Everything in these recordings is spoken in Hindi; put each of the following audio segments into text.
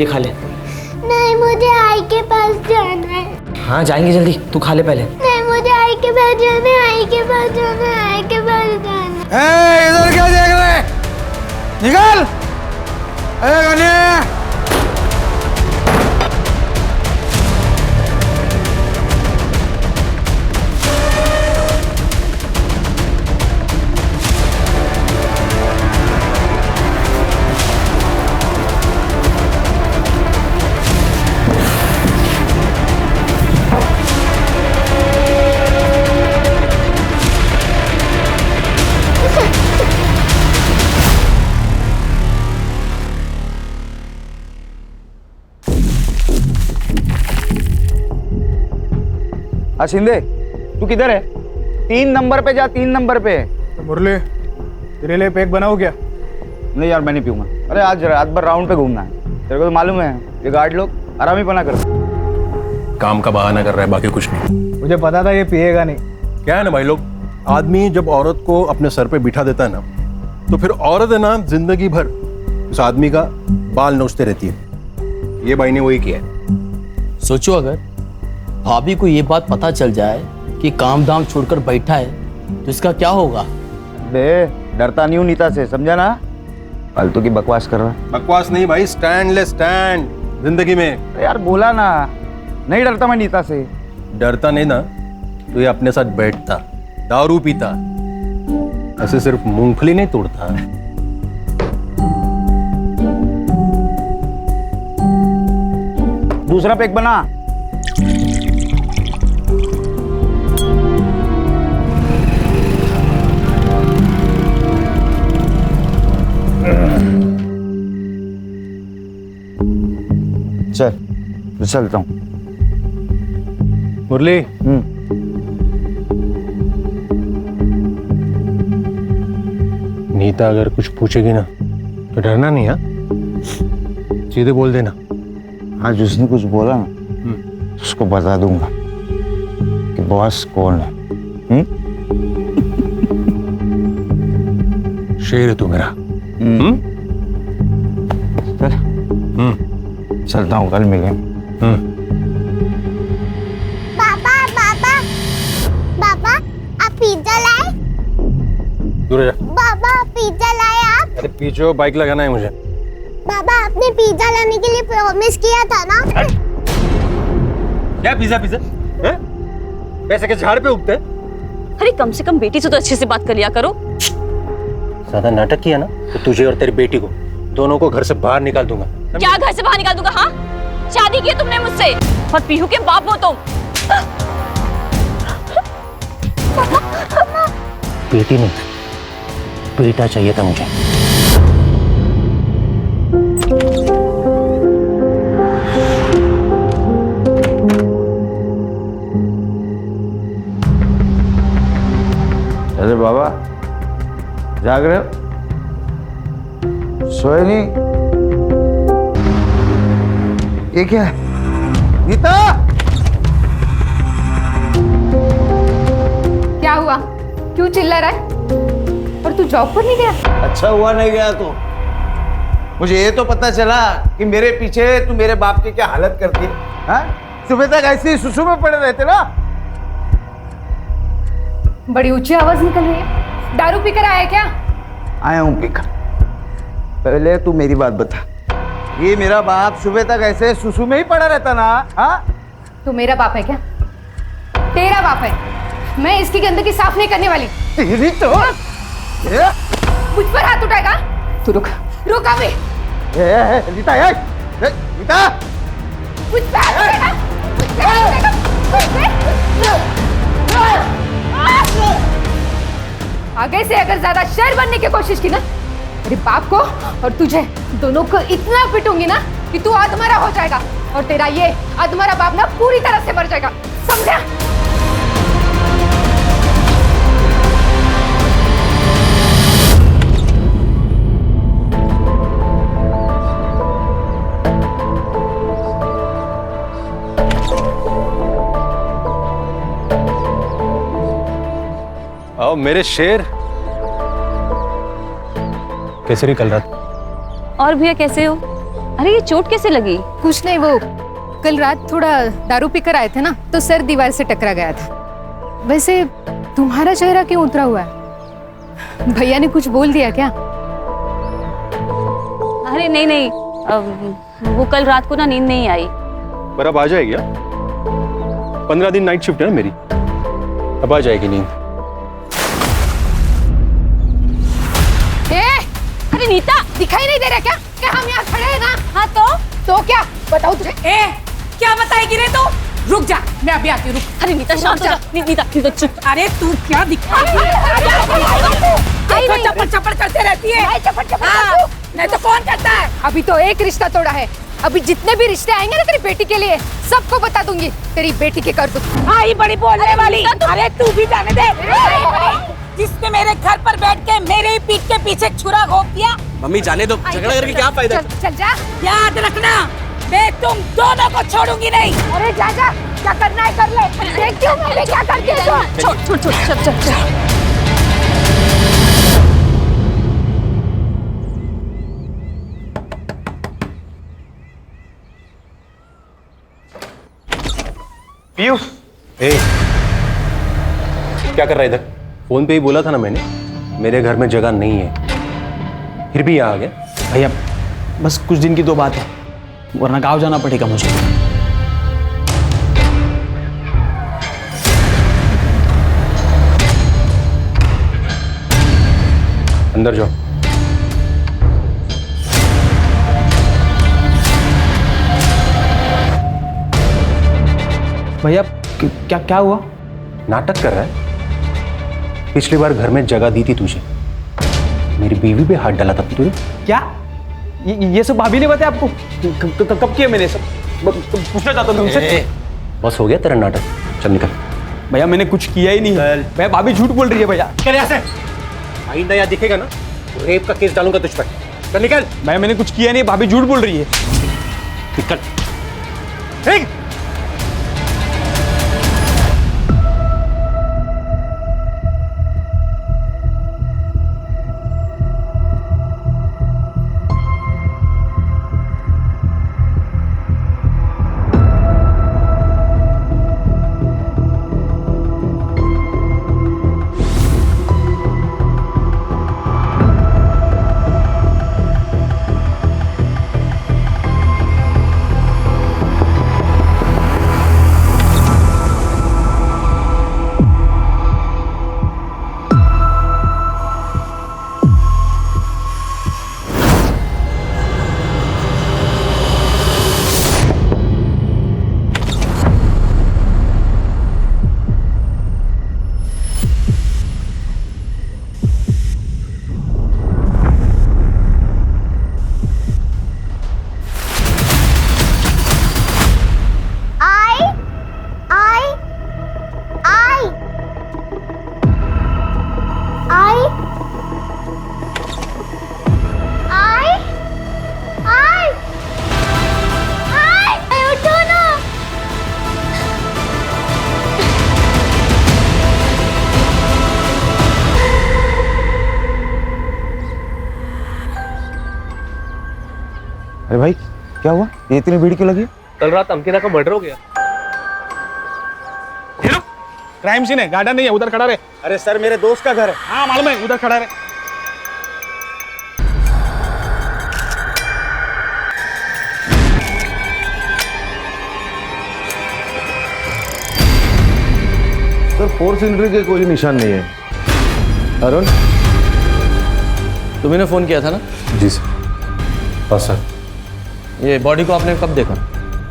ये खा ले। नहीं, मुझे आई के पास जाना है। हाँ जाएंगे जल्दी, तू खा ले पहले। नहीं, मुझे आई के पास जाना है, आई के पास जाना है, आई के पास जाना है। इधर क्या देख रहे? निकल! गने! शिंदे, तू किधर है? 3 नंबर पे जा, 3 नंबर पे। तो मुरली, तेरे लिए पैक बनाऊं क्या? नहीं यार, मैं नहीं पीऊंगा। अरे आज रात भर राउंड पे घूमना है, तेरे को तो मालूम है ये गार्ड लोग आराम ही पना कर। काम का बहाना कर रहा है, बाकी कुछ नहीं। मुझे पता था ये पिएगा नहीं। क्या है ना भाई लोग, आदमी जब औरत को अपने सर पे बिठा देता है ना, तो फिर औरत है ना जिंदगी भर उस आदमी का बाल नोचते रहती है। ये भाई ने वही किया है। सोचो अगर भाभी को ये बात पता चल जाए कि काम धाम छोड़कर बैठा है तो इसका क्या होगा? बे डरता नहीं हूँ नीता से, समझा ना? फालतू की बकवास कर रहा है। बकवास नहीं भाई, स्टैंड ले स्टैंड जिंदगी में। यार बोला ना, नहीं डरता मैं नीता से। डरता नहीं ना तो ये अपने साथ बैठता, दारू पीता, ऐसे सिर्फ मूंगफली नहीं तोड़ता। दूसरा पैक बना। चल चलता हूँ। मुरली, नीता अगर कुछ पूछेगी ना तो डरना नहीं। हाँ सीधे बोल देना। आज उसने कुछ बोला ना तो उसको बता दूंगा कि बॉस कौन है। शेर है तू मेरा। चलता हूँ, कल मिलेंगे। पापा पापा पापा, आप पिज्जा लाए? दूर जा। पापा पिज्जा लाए आप? अरे पीछे बाइक लगाना है मुझे। पापा, आपने पिज्जा लाने के लिए प्रॉमिस किया था ना? क्या पिज्जा पिज्जा? पैसे के झाड़ पे उगते? अरे कम से कम बेटी से तो अच्छे से बात कर लिया करो। ज्यादा नाटक किया ना तो तुझे और तेरी बेटी को दोनों को घर से बाहर निकाल दूंगा। क्या घर से बाहर निकाल दूंगा? हाँ, शादी की है तुमने मुझसे और पीहू के बाप हो तुम। बेटी नहीं, बेटा चाहिए था मुझे। अरे बाबा, जाग रहे हो? सोए नहीं? ये क्या है? नीता! क्या हुआ? क्यों चिल्ला रहा है? और तू जॉब पर नहीं गया? अच्छा हुआ नहीं गया तो। मुझे ये तो पता चला कि मेरे पीछे तू मेरे बाप की क्या हालत करती है। हाँ? सुबह तक ऐसे ही सुसु में पड़े रहते ना। बड़ी ऊंची आवाज निकल रही है। दारू पीकर आया क्या? आया हूँ पीकर। पहले तू मेरी बात बता, ये मेरा बाप सुबह तक ऐसे सुसु में ही पड़ा रहता ना? हाँ? तू मेरा बाप है क्या? तेरा बाप है। मैं इसकी गंदगी साफ नहीं करने वाली। तेरी तो मुझ पर हाथ उठाएगा? तू रुक, रुक अभी। नीता, नीता! मुझ पर हाथ उठाएगा? मुझ पर हाथ उठाएगा? आगे से अगर ज्यादा शेर बनने की कोशिश की ना, मेरे बाप को और तुझे दोनों को इतना पिटूंगी ना कि तू अधमरा हो जाएगा और तेरा ये अधमरा बाप ना पूरी तरह से मर जाएगा, समझा? आओ मेरे शेर। कैसे निकल रहा था? और भैया कैसे हो? अरे ये चोट कैसे लगी? कुछ नहीं, वो कल रात थोड़ा दारू पीकर आए थे ना, तो सर दीवार से टकरा गया था। वैसे तुम्हारा चेहरा क्यों उतरा हुआ है? भैया ने कुछ बोल दिया क्या? अरे नहीं नहीं, वो कल रात को ना नींद नहीं आई। पर अब आ जाएगी क्या? 15 दिन नाइट शिफ्ट है ना मेरी, अब आ जाएगी नींद। अरे नीता, दिखाई नहीं दे रहा क्या कि हम यहाँ खड़े हैं ना? हाँ तो क्या बताओ तुझे? क्या बताएगी रे तू? रुक जा, मैं अभी आती हूँ, रुक। अरे नीता शांत हो जा। नीता चुप। अरे तू क्या दिखाएगी? चप्पल चप्पल करते रहती है। हाँ, नहीं तो कौन करता है? अभी तो एक रिश्ता तोड़ा है, अभी जितने भी रिश्ते आएंगे ना तेरी बेटी के लिए, सबको बता दूंगी तेरी बेटी के कर दूँ। आई बड़ी बोलने वाली। अरे तू भी जाने दे। जिसने मेरे घर पर बैठ के मेरे ही पीठ के पीछे छुरा घोंप दिया। मम्मी जाने दो, झगड़ा करके क्या फायदा? चल जा। याद रखना, मैं तुम दोनों को छोड़ूंगी नहीं। अरे जा जा, क्या करना है कर ले। देखती हूँ मैं क्या करती है। छोड़ चल। पीयू, क्या कर रहा है इधर? फोन पे ही बोला था ना मैंने, मेरे घर में जगह नहीं है, फिर भी यहाँ आ गया। भैया बस कुछ दिन की तो बात है, वरना गाँव जाना पड़ेगा मुझे। अंदर जाओ। भैया क्या हुआ? नाटक कर रहा है? पिछली बार घर में जगह दी थी तुझे, मेरी बीवी पे हाथ डाला था तुझे। क्या ये सब भाभी ने बताया आपको? कब किया मैंने सब? पूछना चाहता हूँ तुमसे। बस हो गया तेरा नाटक, चल निकल। भैया मैंने कुछ किया ही नहीं है। भैया भाभी झूठ बोल रही है भैया। निकल यहाँ से, आइंदा यहाँ दिखेगा ना तो रेप का केस डालूंगा तुझ पर। चल निकल। मैंने कुछ किया नहीं, भाभी झूठ बोल रही है। निकल। ठीक। अरे भाई क्या हुआ, ये इतनी भीड़ क्यों लगी? कल रात अंकिता का मर्डर हो गया। क्राइम सीन है, गार्डन नहीं है, उधर खड़ा रहे। अरे सर मेरे दोस्त का घर है। हाँ मालूम है, उधर खड़ा रहे। सर फोर्स इंट्री के कोई निशान नहीं है। अरुण, तुम्ही ने फोन किया था ना? जी सर। हाँ सर। ये बॉडी को आपने कब देखा?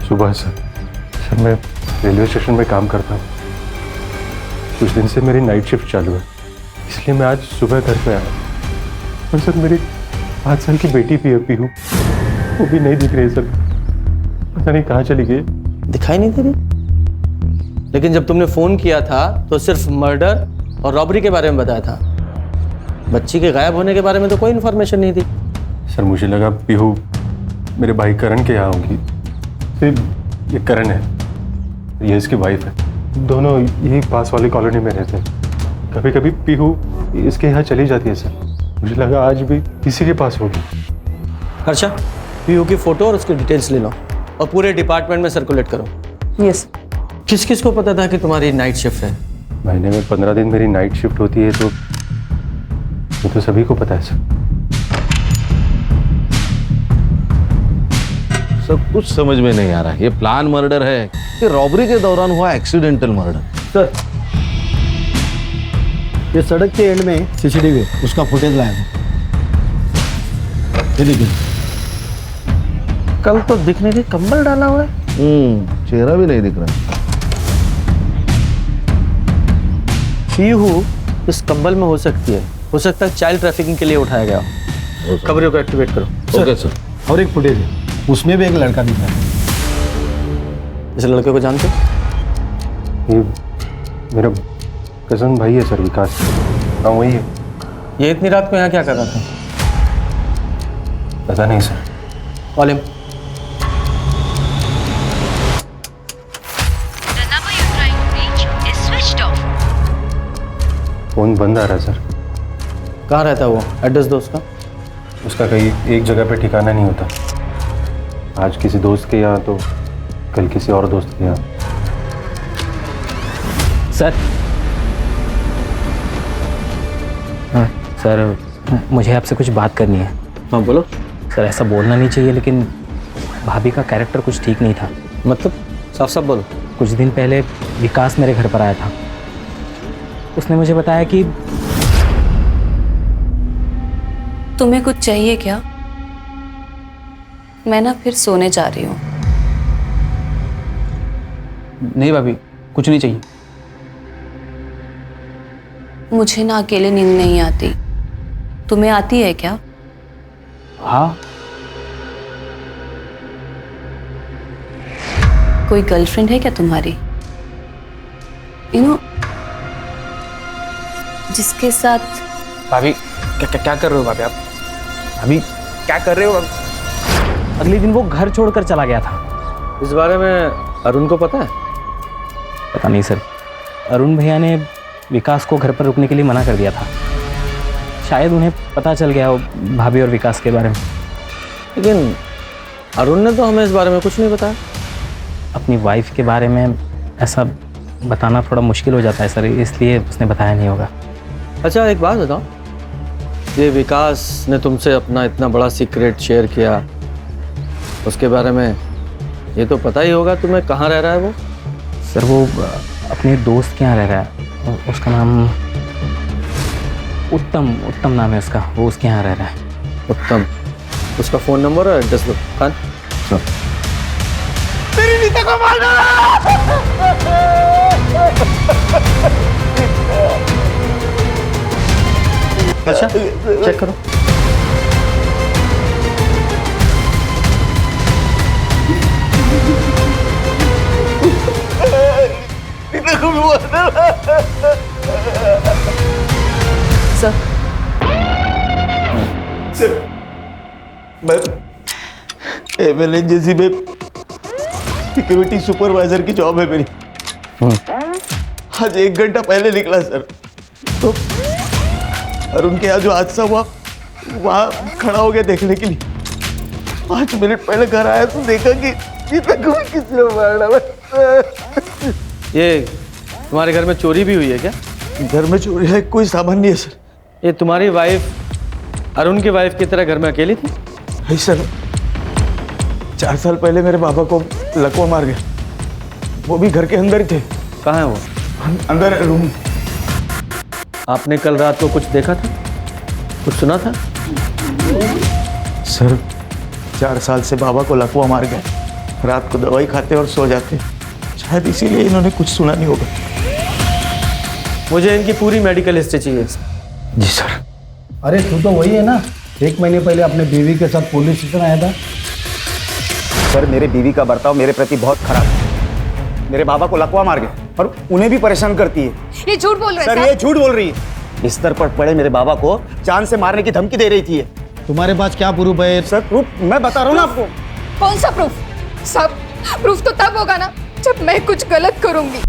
सुबह सर। सर मैं रेलवे स्टेशन में काम करता हूँ, कुछ दिन से मेरी नाइट शिफ्ट चालू है, इसलिए मैं आज सुबह घर पे आया। और सर मेरी 5 साल की बेटी भी है पीहू, वो भी नहीं दिख रही सर, पता नहीं कहाँ चली गई। दिखाई नहीं दे रही? लेकिन जब तुमने फोन किया था तो सिर्फ मर्डर और रॉबरी के बारे में बताया था, बच्ची के गायब होने के बारे में तो कोई इन्फॉर्मेशन नहीं थी। सर मुझे लगा पीहू मेरे भाई करण के यहाँ होगी। फिर ये करण है, ये इसकी वाइफ है, दोनों यही पास वाली कॉलोनी में रहते हैं। कभी कभी पीहू इसके यहाँ चली जाती है सर, मुझे लगा आज भी इसी के पास होगी। हर्षा, पीयू की फोटो और उसकी डिटेल्स ले लो और पूरे डिपार्टमेंट में सर्कुलेट करो। यस। किस किस को पता था कि तुम्हारी नाइट शिफ्ट है? महीने में 15 दिन मेरी नाइट शिफ्ट होती है, तो ये तो सभी को पता है सर। सब कुछ समझ में नहीं आ रहा। ये प्लान मर्डर है कि रॉबरी के दौरान हुआ एक्सीडेंटल मर्डर? सर, ये सड़क के एंड में सीसीटीवी है, उसका फुटेज लाया था। ये देखिए। कल तो दिखने के कंबल डाला हुआ है। चेहरा भी नहीं दिख रहा। पीहू इस कंबल में हो सकती है, हो सकता है चाइल्ड ट्रैफिकिंग के लिए उठाया गया। खबरों को एक्टिवेट करो। Okay sir. और एक फुटेज है, उसमें भी एक लड़का दिख रहा है। इस लड़के को जानते हो? ये मेरा कजन भाई है सर, विकास। हाँ वही है। ये इतनी रात को यहाँ क्या कर रहा था? पता नहीं सर। Call him. फोन बंद आ रहा है सर। कहाँ रहता है वो? एड्रेस दो उसका। उसका कहीं एक जगह पे ठिकाना नहीं होता। आज किसी दोस्त के यहाँ तो कल किसी और दोस्त के यहाँ। सर। हाँ सर, मुझे आपसे कुछ बात करनी है। हाँ बोलो। सर ऐसा बोलना नहीं चाहिए, लेकिन भाभी का कैरेक्टर कुछ ठीक नहीं था। मतलब साफ साफ बोलो। कुछ दिन पहले विकास मेरे घर पर आया था। उसने मुझे बताया कि तुम्हें कुछ चाहिए क्या? मैं ना फिर सोने जा रही हूँ। नहीं भाभी, कुछ नहीं चाहिए। मुझे ना अकेले नींद नहीं आती। तुम्हें आती है क्या? हाँ। कोई गर्लफ्रेंड है क्या तुम्हारी? यू नो, जिसके साथ। भाभी क्या कर रहे हो भाभी आप? भाभी क्या कर रहे हो? अगले दिन वो घर छोड़कर चला गया था। इस बारे में अरुण को पता है? पता नहीं सर। अरुण भैया ने विकास को घर पर रुकने के लिए मना कर दिया था। शायद उन्हें पता चल गया हो भाभी और विकास के बारे में। लेकिन अरुण ने तो हमें इस बारे में कुछ नहीं बताया। अपनी वाइफ के बारे में ऐसा बताना थोड़ा मुश्किल हो जाता है सर, इसलिए उसने बताया नहीं होगा। अच्छा एक बात बताओ, ये विकास ने तुमसे अपना इतना बड़ा सीक्रेट शेयर किया, उसके बारे में ये तो पता ही होगा तुम्हें कहाँ रह रहा है वो? सर वो अपने दोस्त के यहाँ रह रहा है। उसका नाम उत्तम नाम है उसका। वो उसके यहाँ रह रहा है। उत्तम। उसका फ़ोन नंबर और एड्रेस दो। खान मेरी नीता को मार डाला। अच्छा चेक करो। नीता को भी मार डाला। सर, मैं एमएलएनजेसी में सिक्योरिटी सुपरवाइजर की जॉब है मेरी। आज 1 घंटा पहले निकला सर, तो अरुण के यहाँ जो हादसा हुआ वहाँ खड़ा हो गया देखने के लिए। 5 मिनट पहले घर आया तो देखा कि किसने मार डाला। ये तुम्हारे घर में चोरी भी हुई है क्या? घर में चोरी है? कोई सामान नहीं है सर। ये तुम्हारी वाइफ अरुण की वाइफ की तरह घर में अकेली थी? है सर। 4 साल पहले मेरे बाबा को लकवा मार गया। वो भी घर के अंदर ही थे। कहाँ है वो? अंदर रूम। आपने कल रात को कुछ देखा था, कुछ सुना था? सर 4 साल से बाबा को लकवा मार गया। रात को दवाई खाते और सो जाते, शायद इसीलिए इन्होंने कुछ सुना नहीं होगा। मुझे इनकी पूरी मेडिकल हिस्ट्री चाहिए। जी सर। अरे तू तो वही है ना, 1 महीने पहले अपने बीवी के साथ पुलिस स्टेशन आया था। सर मेरे बीवी का बर्ताव मेरे प्रति बहुत खराब है। मेरे बाबा को लकवा मार गए और उन्हें भी परेशान करती है। ये झूठ बोल रहे हैं सर, ये झूठ बोल रही है। बिस्तर पर पड़े मेरे बाबा को जान से मारने की धमकी दे रही थी। तुम्हारे पास क्या प्रूफ है? सर प्रूफ मैं बता रहा हूँ ना आपको। कौन सा प्रूफ? सब प्रूफ तो तब होगा ना जब मैं कुछ गलत करूंगी।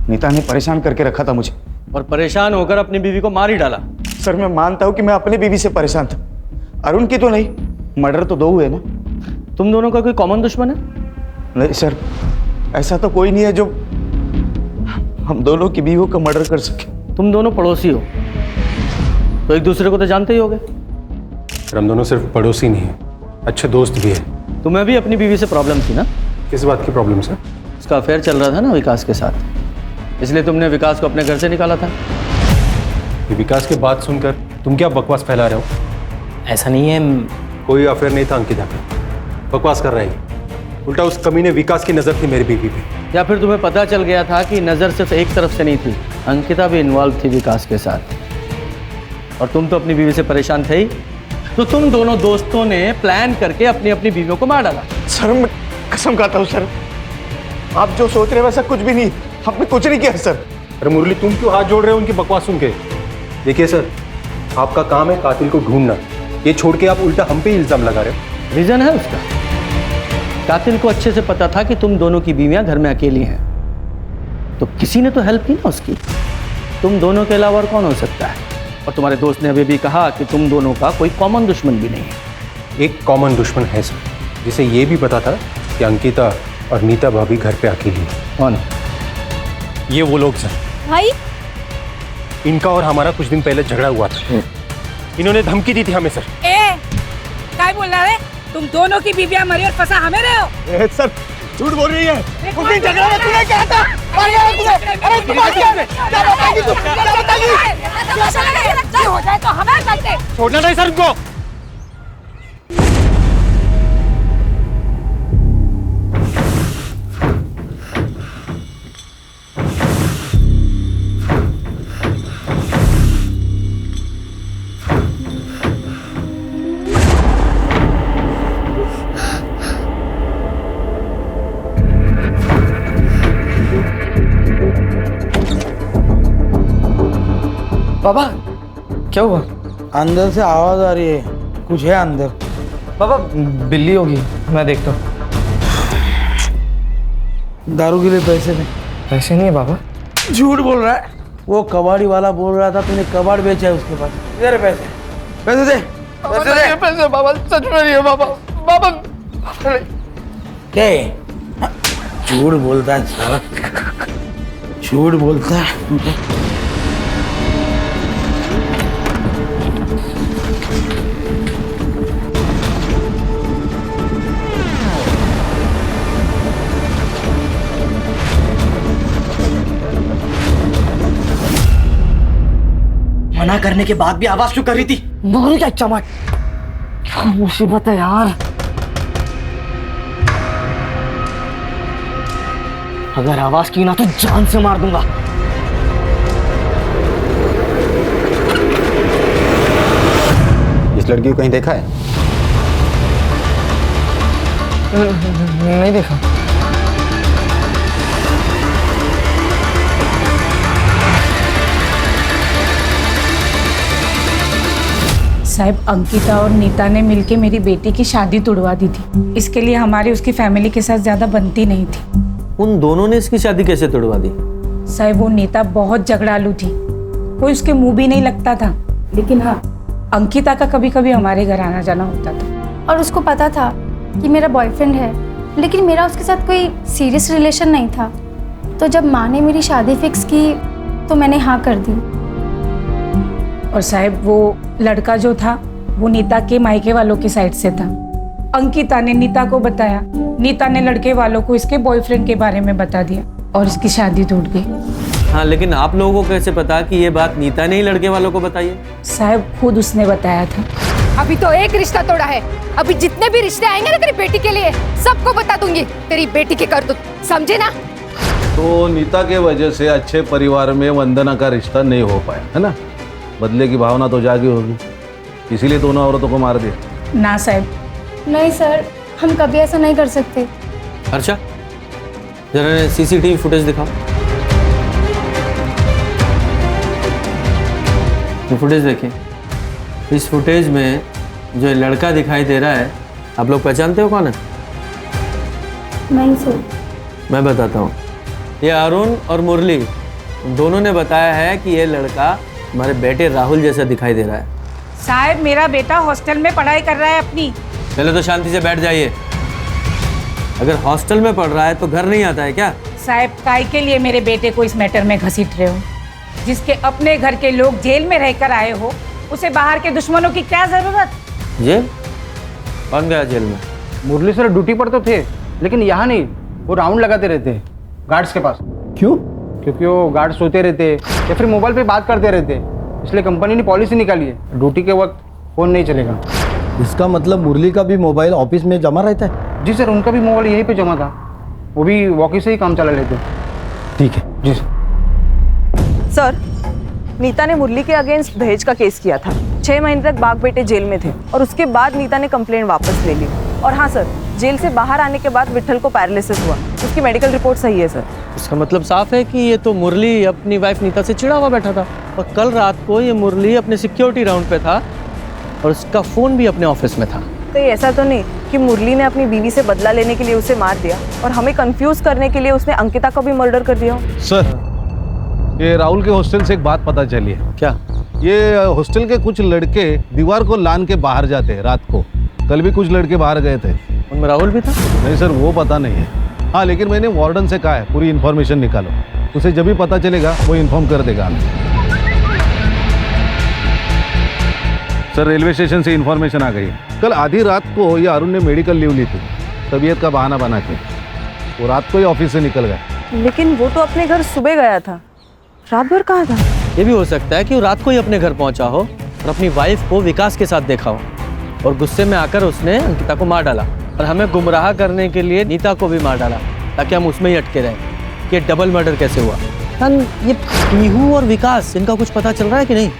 नीता ने परेशान करके रखा था मुझे, और परेशान होकर अपनी बीवी को मार ही डाला। सर मैं मानता हूँ कि मैं अपनी बीवी से परेशान था, अरुण की तो नहीं। मर्डर तो 2 हुए ना। तुम दोनों का कोई कॉमन दुश्मन है? नहीं सर, ऐसा तो कोई नहीं है जो हम दोनों की बीवियों का मर्डर कर सके। तुम दोनों पड़ोसी हो तो एक दूसरे को तो जानते ही होगे। सर हम दोनों सिर्फ पड़ोसी नहीं है, अच्छे दोस्त भी है। तुम्हें भी अपनी बीवी से प्रॉब्लम थी ना? किस बात की प्रॉब्लम सर? उसका अफेयर चल रहा था ना विकास के साथ, इसलिए तुमने विकास को अपने घर से निकाला था। ये विकास की बात सुनकर तुम क्या बकवास फैला रहे हो? ऐसा नहीं है। कोई अफेयर नहीं था अंकिता का, बकवास कर रहा है। उल्टा उस कमीने विकास की नजर थी मेरी बीवी पे। या फिर तुम्हें पता चल गया था कि नज़र सिर्फ एक तरफ से नहीं थी, अंकिता भी इन्वॉल्व थी विकास के साथ, और तुम तो अपनी बीवी से परेशान थे ही, तो तुम दोनों दोस्तों ने प्लान करके अपनी अपनी बीवियों को मार डाला। सर मैं कसम खाता हूँ सर, आप जो सोच रहे हैं वैसा कुछ भी नहीं, हमने कुछ नहीं किया सर। अरे मुरली तुम क्यों हाथ जोड़ रहे हो उनकी बकवास सुन के? देखिए सर, आपका काम है कातिल को ढूंढना, ये छोड़ के आप उल्टा हम पे इल्जाम लगा रहे हो। रीजन है उसका, कातिल को अच्छे से पता था कि तुम दोनों की बीवियां घर में अकेली हैं, तो किसी ने तो हेल्प की ना उसकी। तुम दोनों के अलावा और कौन हो सकता है? और तुम्हारे दोस्त ने अभी भी कहा कि तुम दोनों का कोई कॉमन दुश्मन भी नहीं है। एक कॉमन दुश्मन है सर, जिसे ये भी पता था कि अंकिता और नीता भाभी घर पे अकेली है। कौन? ये वो लोग सर। भाई इनका और हमारा कुछ दिन पहले झगड़ा हुआ था, इन्होंने धमकी दी थी हमें सर। क्या बोल रहा है? तुम दोनों की बीवियां मरी और फंसा हमें रहे हो? सर झूठ बोल रही है। उस दिन झगड़ा में तूने क्या था? मार गया तुझे। अरे तू मार गया। क्या बताएगी तू? क्या बताएगी? हो जाए तो हमें करते। छोड़ना नहीं सर उनको। पापा क्या हुआ? अंदर से आवाज आ रही है, कुछ है अंदर। पापा बिल्ली होगी, मैं देखता हूँ। दारू के लिए पैसे दे। पैसे नहीं है पापा। झूठ बोल रहा है, वो कबाड़ी वाला बोल रहा था तूने कबाड़ बेचा है उसके पास। इधर पैसे, पैसे दे, पैसे दे। पैसे पापा सच में नहीं है पापा। पापा क्या है? झूठ बोलता है साला, झूठ बोलता है। मना करने के बाद भी आवाज क्यों कर रही थी? बोल क्या चमक, क्या मुसीबत है यार। अगर आवाज की ना तो जान से मार दूंगा। इस लड़की को कहीं देखा है? नहीं देखा। साहब, अंकिता और नीता ने मिलके मेरी बेटी की शादी तुड़वा दी थी। इसके लिए हमारी उसकी फैमिली के साथ ज्यादा बनती नहीं थी। उन दोनों ने इसकी शादी कैसे तोड़वा दी? साहब, वो नीता बहुत झगड़ालू थी, कोई उसके मुंह भी नहीं लगता था। लेकिन हाँ, अंकिता का कभी कभी हमारे घर आना जाना होता था। और उसको पता था कि मेरा बॉयफ्रेंड है, लेकिन मेरा उसके साथ कोई सीरियस रिलेशन नहीं था। तो जब माँ ने मेरी शादी फिक्स की तो मैंने हाँ कर दी। और साहब, वो लड़का जो था वो नीता के मायके वालों की साइड से था। अंकिता ने नीता को बताया, नीता ने लड़के वालों को इसके बॉयफ्रेंड के बारे में बता दिया और इसकी शादी टूट गई। हाँ, लेकिन आप लोगों को कैसे पता कि ये बात नीता ने ही लड़के वालों को बताई है? साहब, खुद उसने बताया था। अभी तो एक रिश्ता तोड़ा है, अभी जितने भी रिश्ते आएंगे ना तेरी बेटी के लिए सबको बता दूंगी तेरी बेटी की करतूत, समझे ना? तो नीता के वजह से अच्छे परिवार में वंदना का रिश्ता नहीं हो पाया है ना? बदले की भावना तो जागी होगी, इसीलिए दोनों औरतों को मार दिया। ना साहब। नहीं सर, हम कभी ऐसा नहीं कर सकते। अच्छा, जरा सीसीटीवी फुटेज दिखाओ। ये फुटेज देखिए। इस फुटेज में जो ये लड़का दिखाई दे रहा है, आप लोग पहचानते हो कौन है? नहीं सर। मैं बताता हूँ। ये अरुण और मुरली दोनों ने बताया है कि ये लड़का हमारे बेटे राहुल जैसा दिखाई दे रहा है। साहब, मेरा बेटा हॉस्टल में पढ़ाई कर रहा है अपनी। पहले तो शांति से बैठ जाइए। अगर हॉस्टल में पढ़ रहा है तो घर नहीं आता है क्या? साहब, काय के लिए मेरे बेटे को इस मैटर में घसीट रहे हो? जिसके अपने घर के लोग जेल में रहकर आए हो, उसे बाहर के दुश्मनों की क्या जरूरत? जेल? कौन गया जेल में? मुरली सर ड्यूटी पर तो थे, लेकिन यहाँ नहीं, वो राउंड लगाते रहते गार्ड्स के पास। क्यों? क्योंकि वो गार्ड सोते रहते या फिर मोबाइल पे बात करते रहते, इसलिए कंपनी ने पॉलिसी निकाली है, ड्यूटी के वक्त फोन नहीं चलेगा। इसका मतलब मुरली का भी मोबाइल ऑफिस में जमा रहता है? जी सर, उनका भी मोबाइल यहीं पे जमा था, वो भी वॉकी से ही काम चला लेते। ठीक है जी सर, नीता ने मुरली के अगेंस्ट दहेज का केस किया था। 6 महीने तक बाग बेटे जेल में थे और उसके बाद नीता ने कंप्लेंट वापस ले ली। और हाँ सर, जेल से बाहर आने के बाद विट्ठल को पैरालिसिस हुआ, उसकी मेडिकल रिपोर्ट सही है सर। इसका मतलब साफ है कि ये तो मुरली अपनी वाइफ नीता से चिढ़ा हुआ बैठा था, और कल रात को ये मुरली अपने सिक्योरिटी राउंड पे था और उसका फ़ोन भी अपने ऑफिस में था। तो ये ऐसा तो नहीं कि मुरली ने अपनी बीवी से बदला लेने के लिए उसे मार दिया और हमें कंफ्यूज करने के लिए उसने अंकिता को भी मर्डर कर दिया? सर, ये राहुल के हॉस्टल से एक बात पता चली है। क्या? ये हॉस्टल के कुछ लड़के दीवार को लान के बाहर जाते हैं रात को। कल भी कुछ लड़के बाहर गए थे। उनमें राहुल भी था? नहीं सर, वो पता नहीं है। हाँ, लेकिन मैंने वार्डन से कहा है पूरी इन्फॉर्मेशन निकालो, उसे जब भी पता चलेगा वो इन्फॉर्म कर देगा हमें। सर, रेलवे स्टेशन से इन्फॉर्मेशन आ गई है। कल आधी रात को ये अरुण ने मेडिकल लीव ली थी, तबीयत का बहाना बना के वो रात को ही ऑफिस से निकल गया। लेकिन वो तो अपने घर सुबह गया था, रात भर कहाँ था? ये भी हो सकता है कि वो रात को ही अपने घर पहुंचा हो और अपनी वाइफ को विकास के साथ देखा हो और गुस्से में आकर उसने अंकिता को मार डाला और हमें गुमराह करने के लिए नीता को भी मार डाला, ताकि हम उसमें ही अटके रहें कि डबल मर्डर कैसे हुआ। ये पीहू और विकास, इनका कुछ पता चल रहा है कि नहीं?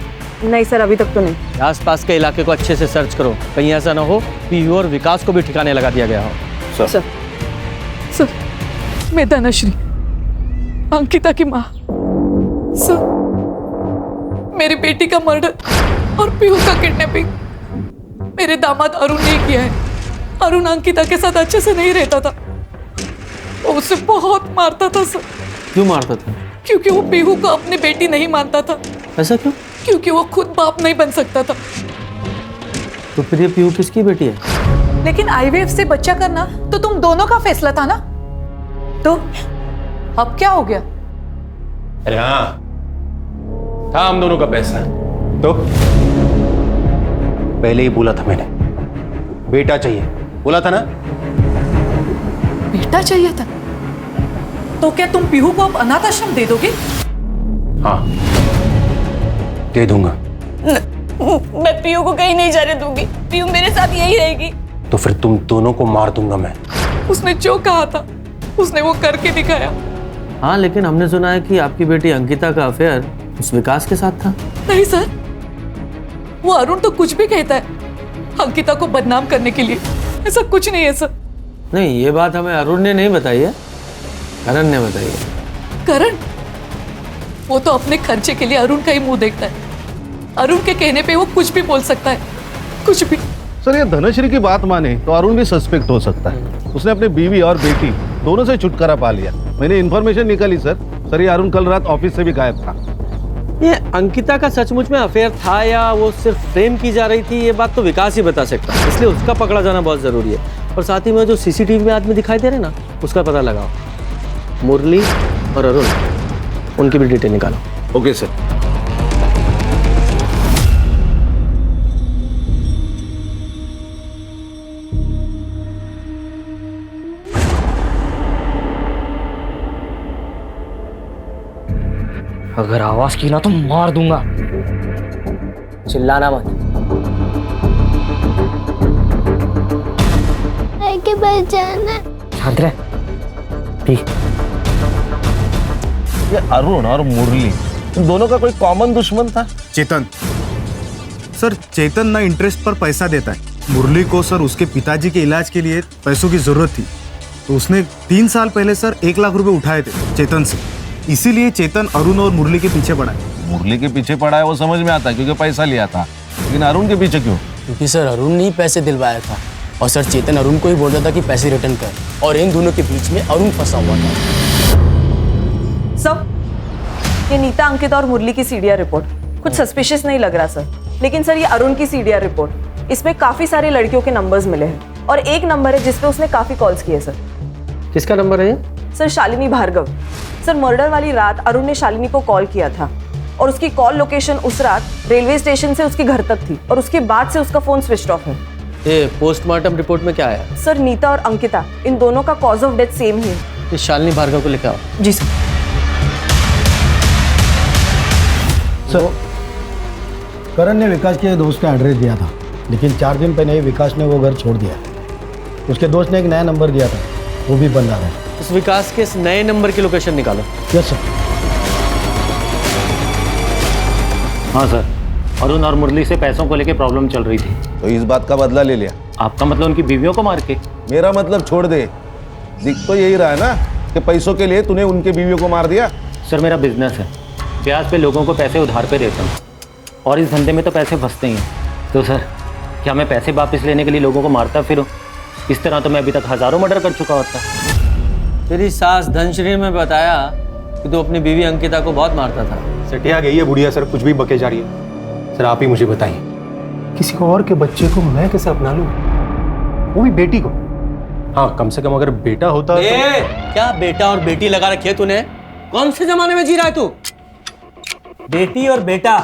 नहीं सर, अभी तक तो नहीं। आसपास के इलाके को अच्छे से सर्च करो, कहीं ऐसा ना हो पीहू और विकास को भी ठिकाने लगा दिया गया हो। सर, मैं धनश्री, अंकिता की माँ। सर, मेरी बेटी का मर्डर और पीहू का किडनैपिंग मेरे दामाद अरुण ने किया है। अरुण अंकिता के साथ अच्छे से नहीं रहता था, वो उसे बहुत मारता था सर। क्यों मारता था? क्योंकि वो पीहू को अपनी बेटी नहीं मानता था। ऐसा क्यों? क्योंकि वो खुद बाप नहीं बन सकता था। तो फिर ये पीहू किसकी बेटी है? लेकिन आईवीएफ से बच्चा करना तो तुम दोनों का फैसला था ना, तो अब क्या हो गया? अरे हाँ, था हम दोनों का पैसा। तो पहले ही बोला था मैंने, बेटा चाहिए, बोला था ना? बेटा चाहिए था? तो क्या तुम पीहू को अब अनाथ आश्रम दे दोगे? हाँ, दे दूंगा। मैं पीहू को कहीं नहीं जाने दूंगी, पीहू मेरे साथ यही रहेगी। तो फिर तुम दोनों को मार दूंगा मैं। उसने जो कहा था उसने वो करके दिखाया। हाँ, लेकिन हमने सुना है कि आपकी बेटी अंकिता का अफेयर उस विकास के साथ था। नहीं सर, वो अरुण तो कुछ भी कहता है अंकिता को बदनाम करने के लिए, ऐसा कुछ नहीं है सर। नहीं, ये बात हमें अरुण ने नहीं बताई है, करण ने बताई है। करण? वो तो अपने खर्चे के लिए अरुण का ही मुंह देखता है। अरुण के कहने पे वो कुछ भी बोल सकता है, कुछ भी। सर, ये धनश्री की बात माने तो अरुण भी सस्पेक्ट हो सकता है। उसने अपने बीवी और बेटी दोनों से छुटकारा पा लिया। मैंने इन्फॉर्मेशन निकाली सर, ये अरुण कल रात ऑफिस से भी गायब था। ये अंकिता का सचमुच में अफेयर था या वो सिर्फ प्रेम की जा रही थी, ये बात तो विकास ही बता सकता है, इसलिए उसका पकड़ा जाना बहुत जरूरी है। और साथ ही में जो सीसीटीवी में आदमी दिखाई दे रहे ना, उसका पता लगाओ। मुरली और अरुण, उनकी भी डिटेल निकालो। Okay sir. अगर आवाज की ना तो मार दूंगा। चिल्लाना मत। आगे बढ़ जाना। शांत रह। ठीक। ये अरुण और मुरली, इन दोनों का कोई कॉमन दुश्मन था? चेतन। सर, चेतन ना इंटरेस्ट पर पैसा देता है। मुरली को सर उसके पिताजी के इलाज के लिए पैसों की जरूरत थी, तो उसने 3 साल पहले सर 1 लाख रुपए उठाए थे चेतन से। इसीलिए चेतन अरुण और मुरली के पीछे पड़ा है। मुरली के पीछे पड़ा है वो समझ में आता है, क्योंकि पैसा लिया था, लेकिन अरुण के पीछे क्यों? क्योंकि सर अरुण ने ही पैसे दिलवाया था और सर चेतन अरुण को ही बोल रहा था कि पैसे रिटर्न कर, और इन दोनों के बीच में अरुण फंसा हुआ था। सब ये नीता, अंकिता और मुरली की सीडीआर रिपोर्ट कुछ सस्पिशियस नहीं लग रहा सर। लेकिन सर, ये अरुण की सीडीआर रिपोर्ट, इसमें काफी सारी लड़कियों के नंबर्स मिले हैं और एक नंबर है जिसपे उसने काफी कॉल्स किए सर। किसका नंबर है ये? Sir Shalini Bhargav. Sir murder वाली रात अरुण ने शालिनी को कॉल किया था और उसकी कॉल लोकेशन उस रात रेलवे स्टेशन से उसके घर तक थी और उसके बाद से उसका फोन स्विच ऑफ है। ये पोस्टमार्टम रिपोर्ट में क्या आया? सर नीता और अंकिता इन दोनों का कॉज ऑफ डेथ सेम ही है। ये शालिनी भार्गव को लेकर आओ। जी सर। सर करण ने विकास के दोस्त का एड्रेस दिया था, लेकिन 4 दिन पहले ही विकास ने वो घर छोड़ दिया। उसके दोस्त ने एक नया नंबर दिया था, वो भी बंद आ रहा है। उस विकास के इस नए नंबर की लोकेशन निकालो। Yes sir. हाँ सर, अरुण और मुरली से पैसों को लेकर प्रॉब्लम चल रही थी। तो इस बात का बदला ले लिया? आपका मतलब उनकी बीवियों को मार के? मेरा मतलब छोड़ दे। दिख तो यही रहा है ना कि पैसों के लिए तूने उनके बीवियों को मार दिया। सर मेरा बिजनेस है, ब्याज पे लोगों को पैसे उधार पे देता हूँ और इस धंधे में तो पैसे फंसते ही हैं। तो सर क्या मैं पैसे वापस लेने के लिए लोगों को मारता फिरूं? इस तरह तो मैं अभी तक हज़ारों मर्डर कर चुका होता। तेरी सास धनश्री ने बताया कि तू अपनी बीवी अंकिता को बहुत मारता था। सटिया गई है बुढ़िया सर, कुछ भी बके जा रही है। सर आप ही मुझे बताइए, किसी को और के बच्चे को मैं कैसे अपना लूं, वो भी बेटी को? हाँ कम से कम अगर बेटा होता तो... क्या बेटा और बेटी लगा रखी है तूने? कौन से जमाने में जी रहा है तू? बेटी और बेटा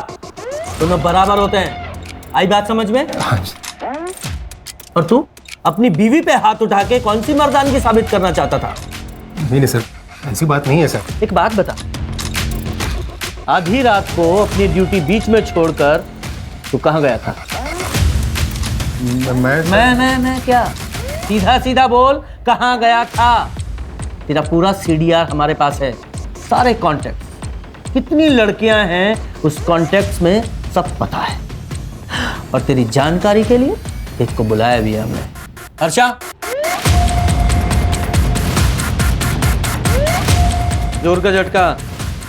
दोनों बराबर होते हैं, आई बात समझ में? और तू अपनी बीवी पे हाथ उठा के कौन सी मर्दानगी साबित करना चाहता था? नहीं सर, ऐसी बात नहीं है सर। एक बात बता, आधी रात को अपनी ड्यूटी बीच में छोड़कर तू कहाँ गया था? मैं क्या? सीधा सीधा बोल, कहाँ गया था? तेरा पूरा सीडीआर हमारे पास है, सारे कॉन्टेक्ट, कितनी लड़कियां हैं उस कॉन्टेक्ट में सब पता है। और तेरी जानकारी के लिए एक को बुलाया भी है हमने। हर्षा, जोर का झटका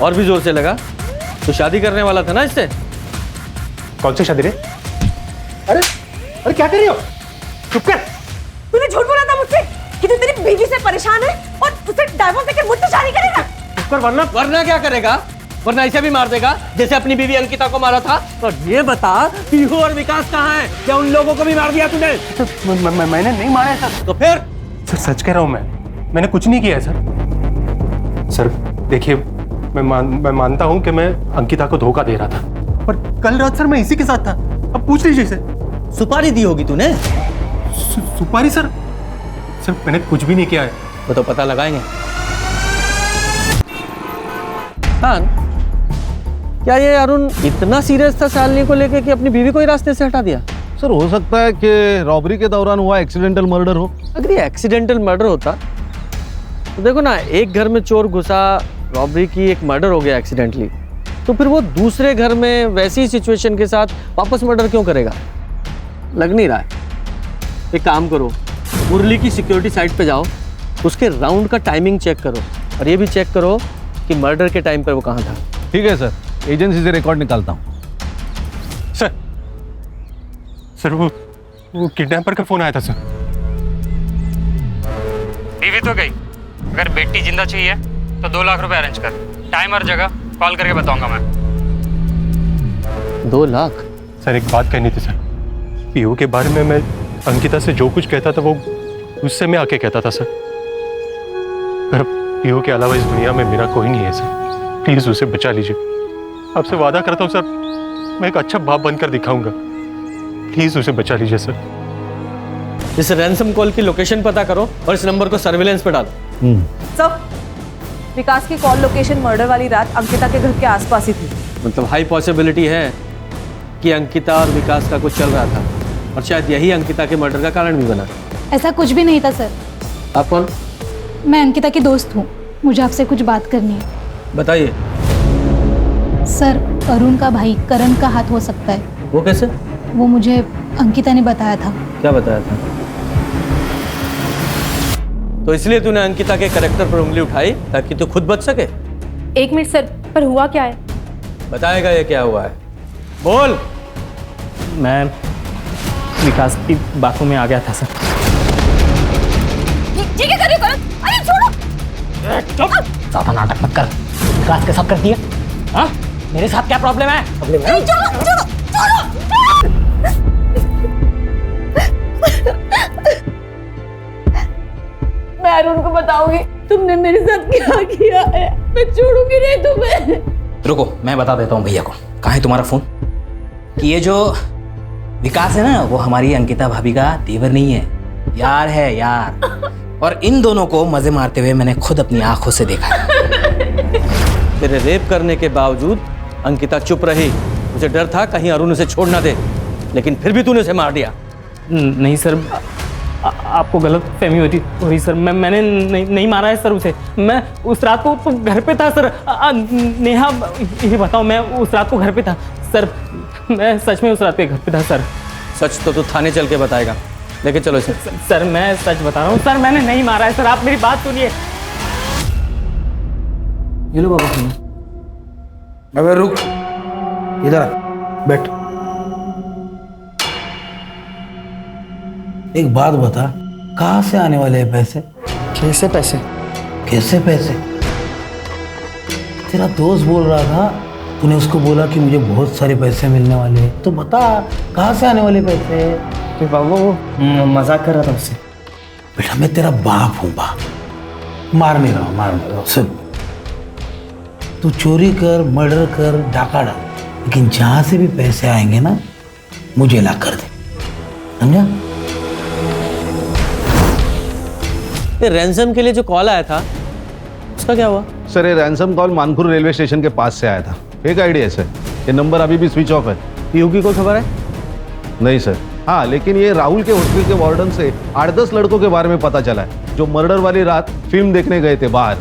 और भी जोर से लगा। तो शादी करने वाला था ना इससे? कौन सी शादी रे? अरे क्या कर रही हो? चुप कर। तूने झूठ बोला था मुझसे कि तू तेरी बीवी से परेशान है और उसे डाइवोर्स देकर मुझसे शादी करेगा। चुप कर, वरना क्या करेगा? वरना ऐसे भी मार देगा जैसे अपनी बीवी अंकिता को मारा था। और ये बता, पीहू और विकास कहाँ हैं? क्या उन लोगों को भी मार दिया तूने? मैंने नहीं मारा है सर। तो फिर? सर सच कह रहा हूँ मैंने कुछ नहीं किया है सर। सर देखिए, मैं मानता हूँ कि मैं अंकिता को धोखा दे रहा था, पर कल रात सर मैं इसी के साथ था। अब पूछ लीजिए इसे। सुपारी दी होगी तूने? सुपारी सर मैंने कुछ भी नहीं किया है। वो तो पता लगाएंगे। खान, क्या ये अरुण इतना सीरियस था शालिनी को लेके कि अपनी बीवी को ही रास्ते से हटा दिया? सर हो सकता है कि रॉबरी के दौरान हुआ एक्सीडेंटल मर्डर हो। अगर ये एक्सीडेंटल मर्डर होता तो देखो ना, एक घर में चोर घुसा, रॉबरी की, एक मर्डर हो गया एक्सीडेंटली, तो फिर वो दूसरे घर में वैसी सिचुएशन के साथ वापस मर्डर क्यों करेगा? लग नहीं रहा है। एक काम करो, मुरली की सिक्योरिटी साइट पे जाओ, उसके राउंड का टाइमिंग चेक करो और ये भी चेक करो कि मर्डर के टाइम पर वो कहाँ था। ठीक है सर, एजेंसी से रिकॉर्ड निकालता हूँ। सर वो किडनैपर का फोन आया था सर। बीवी तो गई, अगर बेटी जिंदा चाहिए तो 2 लाख रुपए अरेंज कर। टाइम और जगह कॉल करके बताऊंगा मैं। 2 लाख? सर एक बात कहनी थी सर। पीहू के बारे में मैं अंकिता से जो कुछ कहता था वो उससे मैं आके कहता था सर। पर पीहू के अलावा इस दुनिया में मेरा कोई नहीं है सर। प्लीज उसे बचा लीजिए। आपसे वादा करता हूँ सर, मैं एक अच्छा बाप बनकर दिखाऊंगा। प्लीज उसे बचा लीजिए सर। इस रैंसम कॉल की लोकेशन पता करो और इस नंबर को सर्विलेंस पे डालो। सब विकास की कॉल लोकेशन मर्डर वाली रात अंकिता के घर के आसपास ही थी। मतलब हाई पॉसिबिलिटी है कि अंकिता और विकास का कुछ चल रहा था और शायद यही अंकिता के मर्डर का कारण भी बना। ऐसा कुछ भी नहीं था सर। आप कौन? मैं अंकिता की दोस्त हूँ, मुझे आपसे कुछ बात करनी है। बताइए। सर अरुण का भाई करण का हाथ हो सकता है। वो कैसे? वो मुझे अंकिता ने बताया था। क्या बताया था? तो इसलिए तूने अंकिता के कैरेक्टर पर उंगली उठाई ताकि तू खुद बच सके? 1 मिनट सर, पर हुआ क्या है? बताएगा ये क्या हुआ है, बोल। मैं विकास की बातों में आ गया था सर। ये क्या कर रहे हो करण? अरे छोड़ो। चुप, ज्यादा नाटक मत कर। विकास के साथ कर दिया? हाँ, मेरे साथ क्या प्रॉब्लम है? छोड़ो छोड़ो छोड़ो। मैं अरुण को बताऊंगी तुमने मेरे साथ क्या किया है। मैं छोड़ूंगी नहीं तुम्हें। रुको, मैं बता देता हूँ भैया को। कहाँ है तुम्हारा फोन? कि ये जो विकास है ना, वो हमारी अंकिता भाभी का देवर नहीं है, यार है यार। और इन दोनों को मजे मारते हुए मैंने खुद अपनी आंखों से देखा है। तेरे रेप करने के बावजूद अंकिता चुप रही। मुझे डर था कहीं अरुण उसे छोड़ ना दे, लेकिन फिर भी तूने उसे मार दिया। नहीं सर, आपको गलत फहमी हुई सर। मैंने नहीं मारा है सर उसे। मैं उस रात को तो घर पे था सर। नेहा, ये बताओ, मैं उस रात को घर पे था सर। मैं सच में उस रात पे घर पे था सर। सच तो तू थाने चल के बताएगा, लेकिन चलो इसे। सर मैं सच बता रहा हूँ सर, मैंने नहीं मारा है सर। आप मेरी बात सुनिए। ये लो बाबा सुनो। अबे रुक, इधर आ, बैठ। एक बात बता, कहाँ से आने वाले हैं पैसे? कैसे पैसे? कैसे पैसे? तेरा दोस्त बोल रहा था, तूने उसको बोला कि मुझे बहुत सारे पैसे मिलने वाले हैं, तो बता कहाँ से आने वाले पैसे? तो बाबा वो मजाक कर रहा था उससे। बेटा मैं तेरा बाप हूँ बाप, मार नहीं रहा हूँ। सुन, तू चोरी कर, मर्डर कर, डाका डाल, लेकिन जहाँ से भी पैसे आएंगे ना, मुझे ला कर दे, समझा? ये रैंसम के लिए जो कॉल आया था उसका क्या हुआ? सर ये ransom call Manpur railway station के पास से आया था। फेक आईडी है सर, ये नंबर अभी भी स्विच ऑफ है। पीयू की कोई खबर है? नहीं सर। हाँ, लेकिन ये राहुल के हॉस्टल के वार्डन से 8-10 लड़कों के बारे में पता चला है जो मर्डर वाली रात फिल्म देखने गए थे बाहर।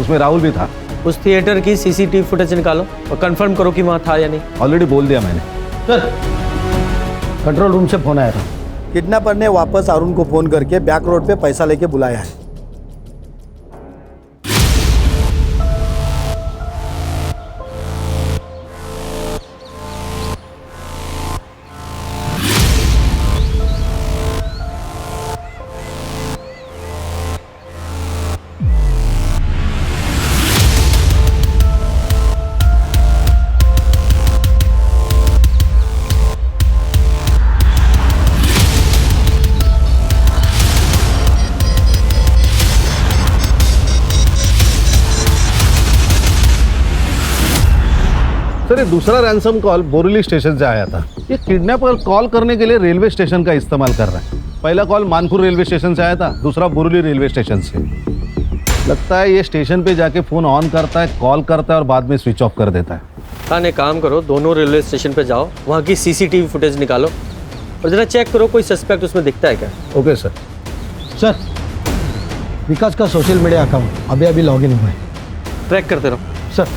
उसमें राहुल भी था। उस थिएटर की सीसीटीवी फुटेज निकालो और कंफर्म करो कि वहाँ था या नहीं। ऑलरेडी बोल दिया मैंने। सर, कंट्रोल रूम से फोन आया था। किडनैपर ने वापस अरुण को फोन करके बैक रोड पे पैसा लेके बुलाया है। सर ये दूसरा रैंसम कॉल बोरीली स्टेशन से आया था। ये किडनैपर कॉल करने के लिए रेलवे स्टेशन का इस्तेमाल कर रहा है। पहला कॉल मानपुर रेलवे स्टेशन से आया था, दूसरा बोरीली रेलवे स्टेशन से। लगता है ये स्टेशन पे जाके फोन ऑन करता है, कॉल करता है और बाद में स्विच ऑफ कर देता है। खाने काम करो, दोनों रेलवे स्टेशन पे जाओ, वहाँ की सीसीटीवी फुटेज निकालो और जरा चेक करो कोई सस्पेक्ट उसमें दिखता है क्या। Okay sir. सर, विकास का सोशल मीडिया अकाउंट अभी लॉगिन हुआ है, ट्रैक करते रहो। सर,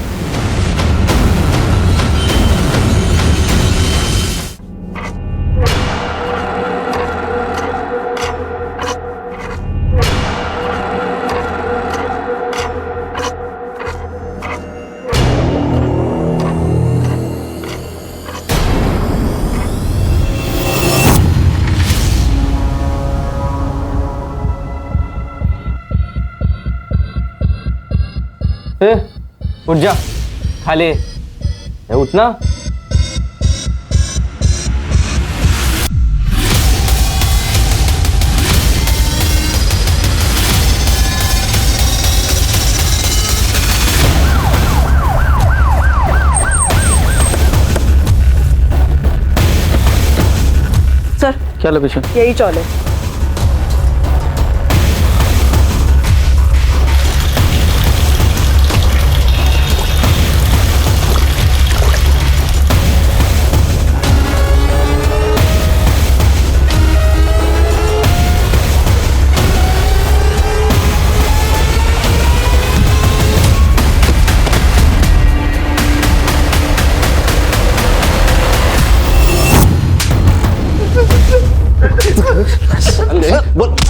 उठ जा, खा ले। उठना। सर, क्या लोकेशन? यही चौल है।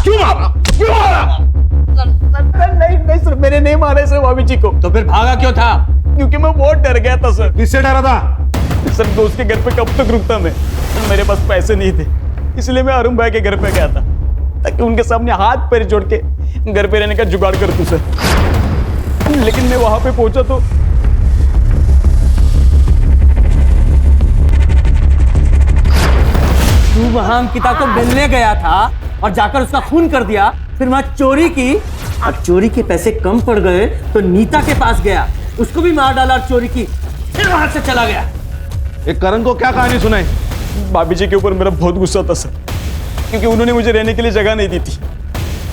क्यों मारा? नहीं सर, मैंने नहीं मारा सर भाभी जी को। तो फिर भागा क्यों था? क्योंकि मैं बहुत डर गया था सर। किससे डरा था? सर दोस्त के घर पे कब तक रुकता मैं? मेरे पास पैसे नहीं थे, इसलिए मैं अरुण भाई के घर पे गया था ताकि उनके सामने हाथ पैर जोड़ के घर पे रहने का जुगाड़ कर दूं सर। लेकिन मैं वहां पे पहुंचा तो तू वहां अंकिता को मिलने गया था और जाकर उसका खून कर दिया, फिर वहां चोरी की अब चोरी के पैसे कम पड़ गए तो नीता के पास गया, उसको भी मार डाला चोरी की, फिर वहां से चला गया। एक करण को क्या कहानी सुनाई? भाभी जी के ऊपर मेरा बहुत गुस्सा था सर, क्योंकि उन्होंने मुझे रहने के लिए जगह नहीं दी थी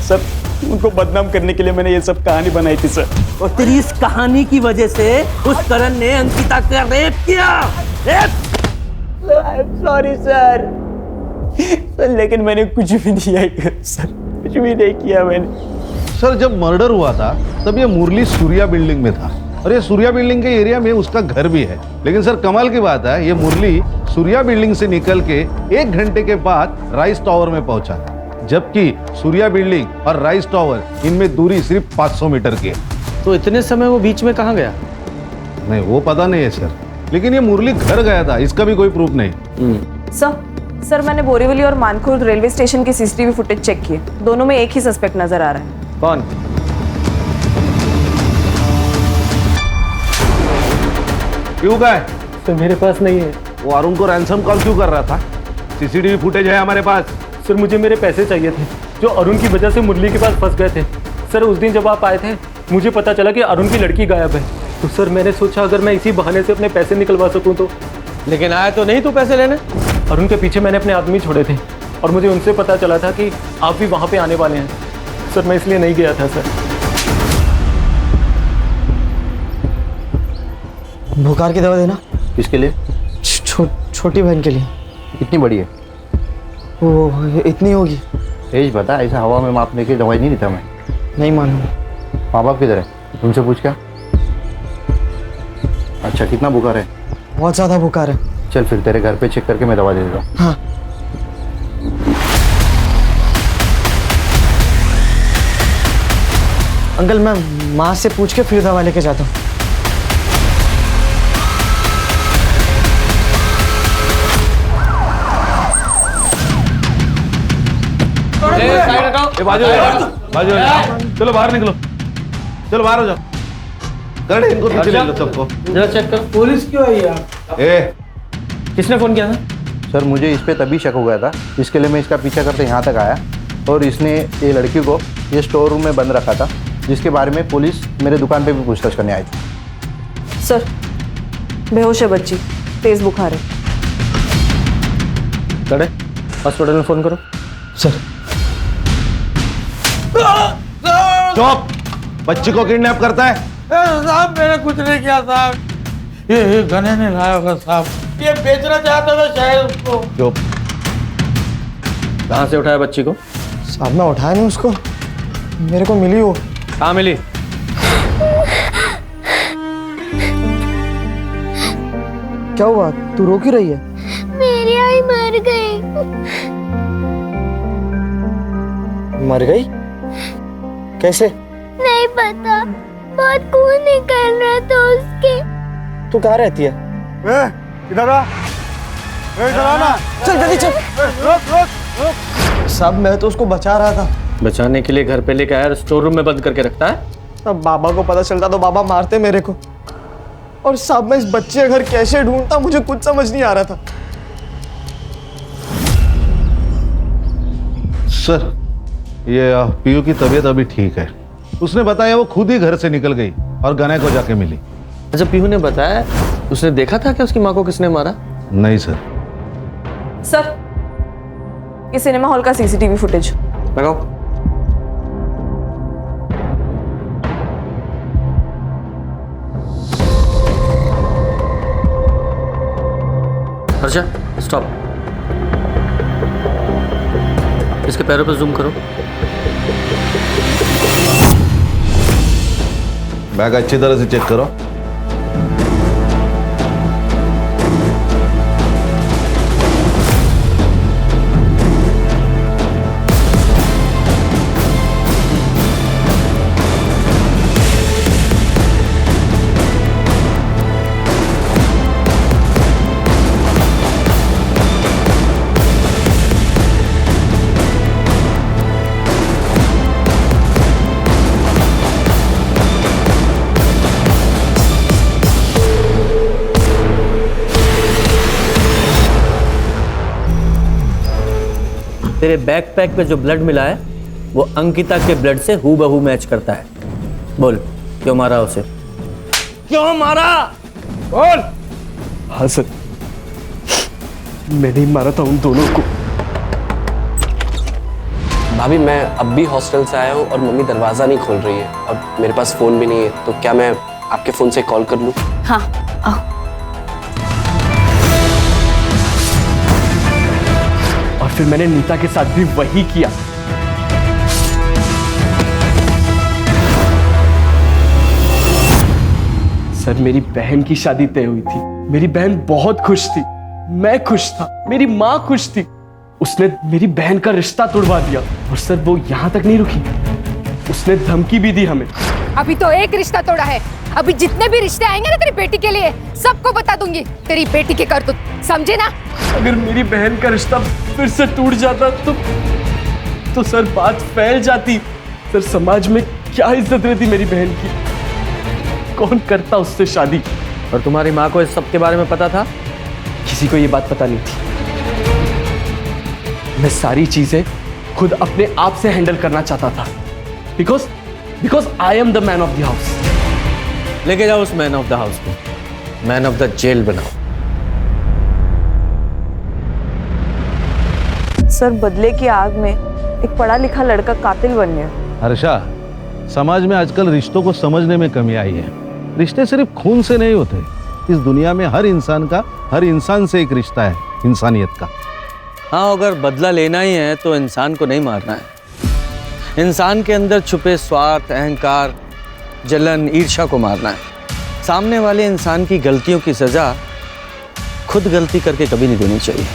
सर। उनको बदनाम करने के लिए मैंने ये सब कहानी बनाई थी सर। और तेरी इस कहानी की वजह से उस करण ने अंकिता का रेप किया। सॉरी सर, लेकिन मैंने कुछ भी नहीं किया सर, कुछ भी नहीं किया मैंने। सर जब मर्डर हुआ था तब ये मुरली सूर्या बिल्डिंग में था, और ये सूर्या बिल्डिंग के एरिया में उसका घर भी है। लेकिन सर कमाल की बात है, ये मुरली सूर्या बिल्डिंग से निकल के 1 घंटे के बाद राइस टावर में पहुंचा, जबकि सूर्या बिल्डिंग और राइस टावर इनमें दूरी सिर्फ 500 मीटर की है। तो इतने समय वो बीच में कहाँ गया? नहीं वो पता नहीं है सर, लेकिन ये मुरली घर गया था, इसका भी कोई प्रूफ नहीं। सर मैंने बोरीवली और मानखुर्द रेलवे स्टेशन की सीसीटीवी फुटेज चेक किए, दोनों में एक ही सस्पेक्ट नजर आ रहा है। कौन? क्यों का है? तो मेरे पास नहीं है। वो अरुण को रैंसम कॉल क्यों कर रहा था? सीसीटीवी फुटेज है हमारे पास। सर मुझे मेरे पैसे चाहिए थे जो अरुण की वजह से मुरली के पास फंस गए थे। सर उस दिन जब आप आए थे मुझे पता चला कि अरुण की लड़की गायब है, तो सर मैंने सोचा अगर मैं इसी बहाने से अपने पैसे निकलवा सकूं तो। लेकिन आया तो नहीं तू पैसे लेने? अरुण के पीछे मैंने अपने आदमी छोड़े थे और मुझे उनसे पता चला था कि आप भी वहाँ पे आने वाले हैं। सर मैं इसलिए नहीं गया था सर। बुखार की दवा देना। किसके लिए? छोटी बहन के लिए। कितनी बड़ी है? वो इतनी होगी। एज बता, ऐसा हवा में मापने की दवाई नहीं देता मैं। नहीं मालूम। माँ बाप किधर है? तुमसे पूछ क्या? अच्छा कितना बुखार है? बहुत ज़्यादा बुखार है। चल फिर तेरे घर पे चेक करके मैं दवा दे देता हूँ। हाँ। अंकल मैं माँ से पूछ के फिर दवा लेके जाता हूँ। बाजू चलो बाहर निकलो, चलो बाहर हो जाओ। कर इनको पीछे ले लो सबको। जरा चेक करो। पुलिस क्यों आई यार? किसने फोन किया था? सर मुझे इस पे तभी शक हो गया था, इसके लिए मैं इसका पीछा करते यहाँ तक आया, और इसने ये लड़की को ये स्टोर रूम में बंद रखा था, जिसके बारे में पुलिस मेरे दुकान पे भी पूछताछ करने आई थी। सर बेहोश है बच्ची, तेज बुखार है। कड़े हॉस्पिटल में फोन करो। सर चुप! बच्ची को किडनैप करता है? साहब मैंने कुछ नहीं किया साहब, ये गने ने लाया होगा साहब, ये बेचना चाहता था शायद उसको। चुप! कहाँ से उठाया बच्ची को? साहब मैं उठाया नहीं उसको, मेरे को मिली वो। कहाँ मिली? क्या हुआ, तू रो क्यों रही है? मेरी आई मर गई। मर गई? कैसे? नहीं पता, बहुत खून निकल रहा था उसके। तू कहाँ रहती है? इधर आ, इधर आना। चल जल्दी चल। रोक। साहब मैं तो उसको बचा रहा था। बचाने के लिए घर पे लेके आया, स्टोर रूम में बंद करके रखता है? अब बाबा को पता चलता तो बाबा मारते मेरे को। और साहब मैं इस बच्चे का घर कैसे ढूंढता, मुझे कुछ समझ नहीं आ रहा था। सर ये पीयू की तबीयत अभी ठीक है, उसने बताया वो खुद ही घर से निकल गई और गने को जाके मिली। अच्छा पीहू ने बताया, उसने देखा था कि उसकी माँ को किसने मारा? नहीं सर। सर ये सिनेमा हॉल का सीसीटीवी फुटेज लगाओ। हर्षा स्टॉप। इसके पैरों पर जूम करो। बैग अच्छी तरह से चेक करो। तेरे बैकपैक पे जो ब्लड मिला है वो अंकिता के ब्लड से हूबहू मैच करता है। बोल, क्यों मारा उसे? क्यों मारा? बोल। हाँ सर, मैंने ही मारा था उन दोनों को। भाभी, मैं अब भी हॉस्टल से आया हूँ और मम्मी दरवाज़ा नहीं खोल रही है और मेरे पास फ़ोन भी नहीं है, तो क्या मैं आपके फ़ोन से कॉल कर लूँ? हाँ आओ। और फिर मैंने नीता के साथ भी वही किया। सर, मेरी बहन की शादी तय हुई थी। मेरी बहन बहुत खुश थी, मैं खुश था, मेरी माँ खुश थी। उसने मेरी बहन का रिश्ता तोड़वा दिया। और सर, वो यहाँ तक नहीं रुकी, उसने धमकी भी दी हमें। अभी तो एक रिश्ता तोड़ा है, अभी जितने भी रिश्ते आएंगे ना तेरी बेटी के लिए, सबको बता दूंगी तेरी बेटी के करतूत, समझे ना? अगर मेरी बहन का रिश्ता फिर से टूट जाता तो सर बात फैल जाती। सर, समाज में क्या इज्जत रहती मेरी बहन की? कौन करता उससे शादी? और तुम्हारी माँ को इस सब के बारे में पता था? किसी को ये बात पता नहीं थी। मैं सारी चीजें खुद अपने आप से हैंडल करना चाहता था, because I am the man of the house. लेके जाओ उस मैन ऑफ द हाउस को, मैन ऑफ द जेल बनाओ। सर, बदले की आग में एक पढ़ा लिखा लड़का कातिल बन गया। हर्षा, समाज में आजकल रिश्तों को समझने में कमी आई है। रिश्ते सिर्फ खून से नहीं होते। इस दुनिया में हर इंसान से एक रिश्ता है, इंसानियत का। हाँ, अगर बदला लेना ही है तो इंसान को नहीं मारना है। इंसान के अंदर छुपे स्वार्थ, अहंकार, जलन, ईर्ष्या को मारना है। सामने वाले इंसान की गलतियों की सजा खुद गलती करके कभी नहीं देनी चाहिए।